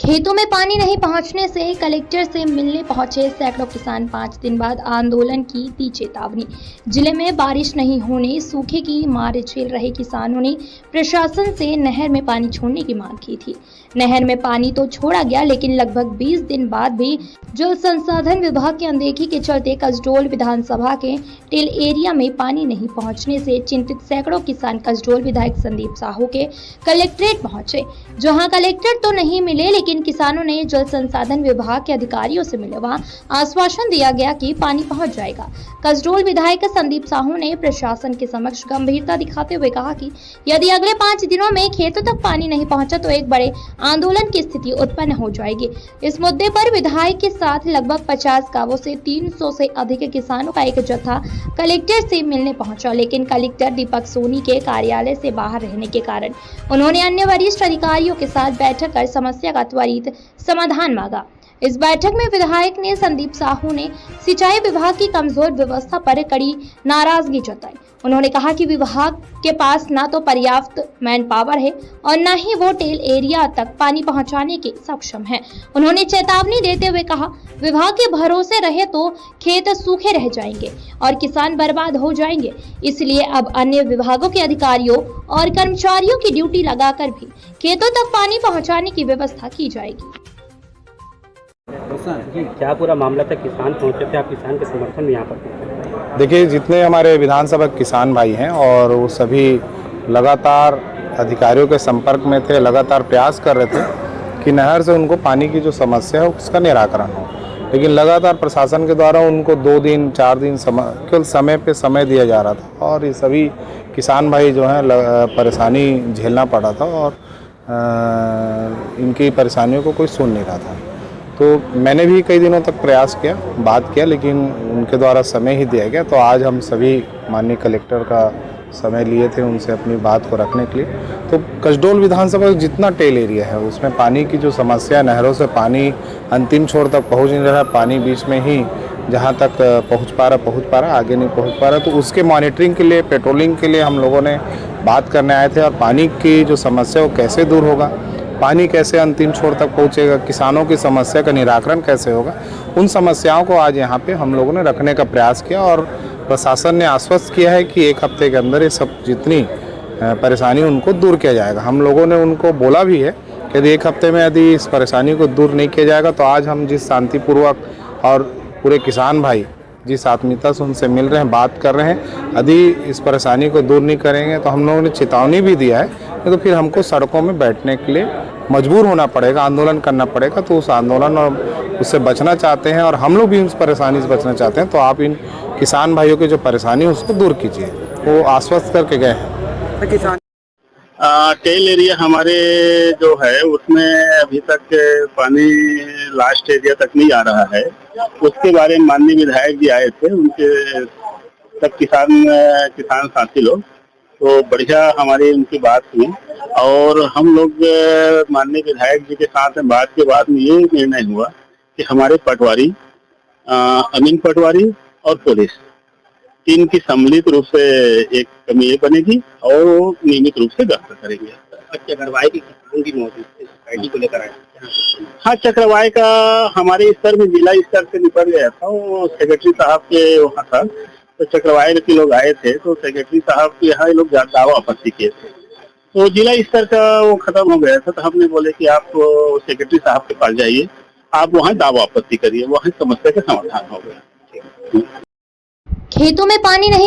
खेतों में पानी नहीं पहुंचने से कलेक्टर से मिलने पहुंचे सैकड़ों किसान 5 दिन बाद आंदोलन की दी चेतावनी। जिले में बारिश नहीं होने सूखे की मार झेल रहे किसानों ने प्रशासन से नहर में पानी छोड़ने की मांग की थी। नहर में पानी तो छोड़ा गया, लेकिन लगभग 20 दिन बाद भी जल संसाधन विभाग की अनदेखी के चलते कसडोल विधानसभा के टेल एरिया में पानी नहीं पहुंचने से चिंतित सैकड़ों किसान कसडोल विधायक संदीप साहू के कलेक्ट्रेट पहुंचे, जहां कलेक्टर तो नहीं मिले, लेकिन किसानों ने जल संसाधन विभाग के अधिकारियों से मिले। वहां आश्वासन दिया गया कि पानी पहुंच जाएगा। कसडोल विधायक संदीप साहू ने प्रशासन के समक्ष गंभीरता दिखाते हुए कहा कि यदि अगले 5 दिनों में खेतों तक पानी नहीं पहुंचा तो एक बड़े आंदोलन की स्थिति उत्पन्न हो जाएगी। इस मुद्दे पर विधायक के साथ लगभग 50 गांवों से 300 से अधिक किसानों का एक जत्था कलेक्टर से मिलने पहुंचा, लेकिन कलेक्टर दीपक सोनी के कार्यालय से बाहर रहने के कारण उन्होंने अन्य वरिष्ठ अधिकारियों के साथ बैठक कर समस्या का त्वरित समाधान मांगा। इस बैठक में विधायक ने संदीप साहू ने सिंचाई विभाग की कमजोर व्यवस्था पर कड़ी नाराजगी जताई। उन्होंने कहा कि विभाग के पास ना तो पर्याप्त मैन पावर है और न ही वो टेल एरिया तक पानी पहुंचाने के सक्षम है। उन्होंने चेतावनी देते हुए कहा, विभाग के भरोसे रहे तो खेत सूखे रह जाएंगे और किसान बर्बाद हो जाएंगे। इसलिए अब अन्य विभागों के अधिकारियों और कर्मचारियों की ड्यूटी लगाकर भी खेतों तक पानी पहुँचाने की व्यवस्था की जाएगी। क्या पूरा मामला था? किसान पहुंचे थे, आप किसान के समर्थन में यहाँ पर? देखिए, जितने हमारे विधानसभा किसान भाई हैं और वो सभी लगातार अधिकारियों के संपर्क में थे, लगातार प्रयास कर रहे थे कि नहर से उनको पानी की जो समस्या है उसका निराकरण हो, लेकिन लगातार प्रशासन के द्वारा उनको 2 दिन 4 दिन केवल समय पे समय दिया जा रहा था और ये सभी किसान भाई जो हैं परेशानी झेलना पड़ा था और इनकी परेशानियों को कोई सुन नहीं रहा था। तो मैंने भी कई दिनों तक प्रयास किया, बात किया, लेकिन उनके द्वारा समय ही दिया गया। तो आज हम सभी माननीय कलेक्टर का समय लिए थे उनसे अपनी बात को रखने के लिए। तो कसडोल विधानसभा का जितना टेल एरिया है उसमें पानी की जो समस्या, नहरों से पानी अंतिम छोर तक पहुंच नहीं रहा, पानी बीच में ही जहां तक पहुंच पा रहा, आगे नहीं पहुंच पा रहा। तो उसके मॉनिटरिंग के लिए, पेट्रोलिंग के लिए हम लोगों ने बात करने आए थे और पानी की जो समस्या वो कैसे दूर होगा, पानी कैसे अंतिम छोर तक पहुंचेगा, किसानों की समस्या का निराकरण कैसे होगा, उन समस्याओं को आज यहाँ पे हम लोगों ने रखने का प्रयास किया और प्रशासन ने आश्वस्त किया है कि 1 हफ्ते के अंदर ये सब जितनी परेशानी उनको दूर किया जाएगा। हम लोगों ने उनको बोला भी है कि यदि 1 हफ्ते में यदि इस परेशानी को दूर नहीं किया जाएगा तो आज हम जिस शांतिपूर्वक और पूरे किसान भाई जिस आत्मीयता से उनसे मिल रहे हैं, बात कर रहे हैं, यदि इस परेशानी को दूर नहीं करेंगे तो हम लोगों ने चेतावनी भी दिया है तो फिर हमको सड़कों में बैठने के लिए मजबूर होना पड़ेगा, आंदोलन करना पड़ेगा। तो उस आंदोलन और उससे बचना चाहते हैं और हम लोग भी उस परेशानी से बचना चाहते हैं। तो आप इन किसान भाइयों की जो परेशानी है उसको दूर कीजिए, वो आश्वस्त करके गए हैं। किसान टेल एरिया हमारे जो है उसमें अभी तक पानी लास्ट एरिया तक नहीं आ रहा है। उसके बारे में माननीय विधायक जी आए थे, उनके सब किसान साथी लोग, तो बढ़िया हमारी उनकी बात हुई और हम लोग माननीय विधायक जी के साथ बात के बाद में ये निर्णय हुआ कि हमारे पटवारी, अमीन पटवारी और पुलिस 3 की सम्मिलित रूप से एक कमेटी बनेगी और वो नियमित रूप से गश्त करेंगे। चक्रवाई की किसान भी मौजूद थे, सोसाइटी को लेकर आए। हाँ, चक्रवाई का हमारे स्तर में जिला स्तर से निपट गया था, वो सेक्रेटरी साहब के वहाँ था। तो चक्रवाई के लोग आए थे तो सेक्रेटरी साहब के यहाँ लोग दावा आपत्ति किए थे, तो जिला स्तर का वो खत्म हो गया था। तो हमने बोले कि आप सेक्रेटरी साहब के पास जाइए, आप वहाँ दावा आपत्ति करिए, वहाँ समस्या का समाधान हो गया। खेतों में पानी नहीं